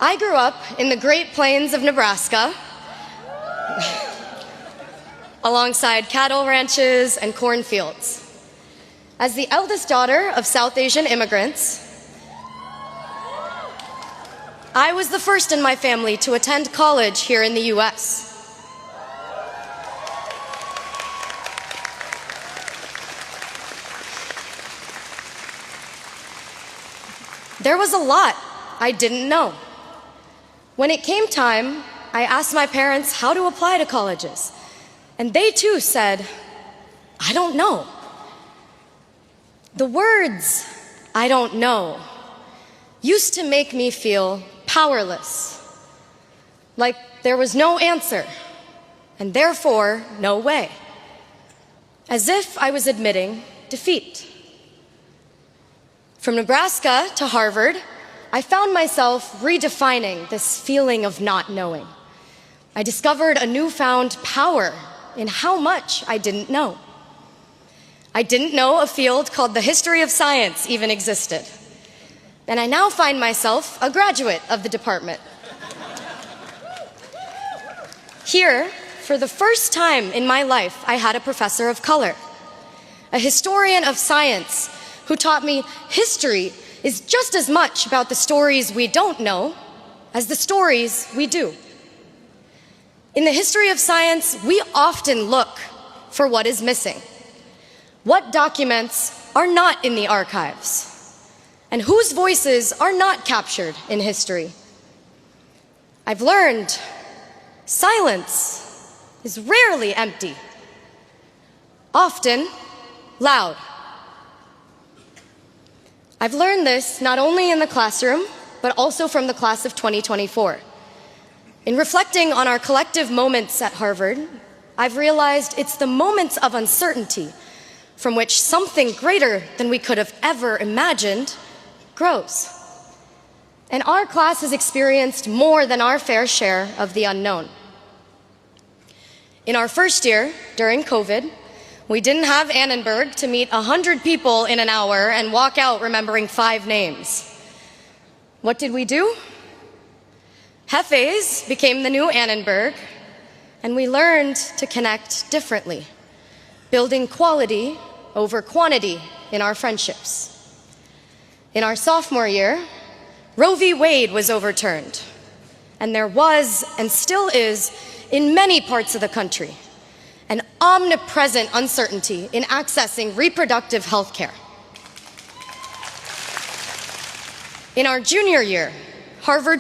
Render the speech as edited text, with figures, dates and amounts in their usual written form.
I grew up in the Great Plains of Nebraska, alongside cattle ranches and cornfields. As the eldest daughter of South Asian immigrants, I was the first in my family to attend college here in the US. There was a lot I didn't know. When it came time, I asked my parents how to apply to colleges, and they too said, "I don't know." The words, "I don't know," used to make me feel powerless, like there was no answer, and therefore no way, as if I was admitting defeat. From Nebraska to Harvard, I found myself redefining this feeling of not knowing. I discovered a newfound power in how much I didn't know. I didn't know a field called the history of science even existed. And I now find myself a graduate of the department. Here, for the first time in my life, I had a professor of color, a historian of science who taught me history is just as much about the stories we don't know as the stories we do. In the history of science, we often look for what is missing. What documents are not in the archives? And whose voices are not captured in history? I've learned silence is rarely empty, often loud. I've learned this not only in the classroom, but also from the class of 2024. In reflecting on our collective moments at Harvard, I've realized it's the moments of uncertainty from which something greater than we could have ever imagined grows. And our class has experienced more than our fair share of the unknown. In our first year, during COVID, we didn't have Annenberg to meet 100 people in an hour and walk out remembering 5 names. What did we do? Hefes became the new Annenberg, and we learned to connect differently, building quality over quantity in our friendships. In our sophomore year, Roe v. Wade was overturned, and there was, and still is, in many parts of the country, an omnipresent uncertainty in accessing reproductive health care. In our junior year, Harvard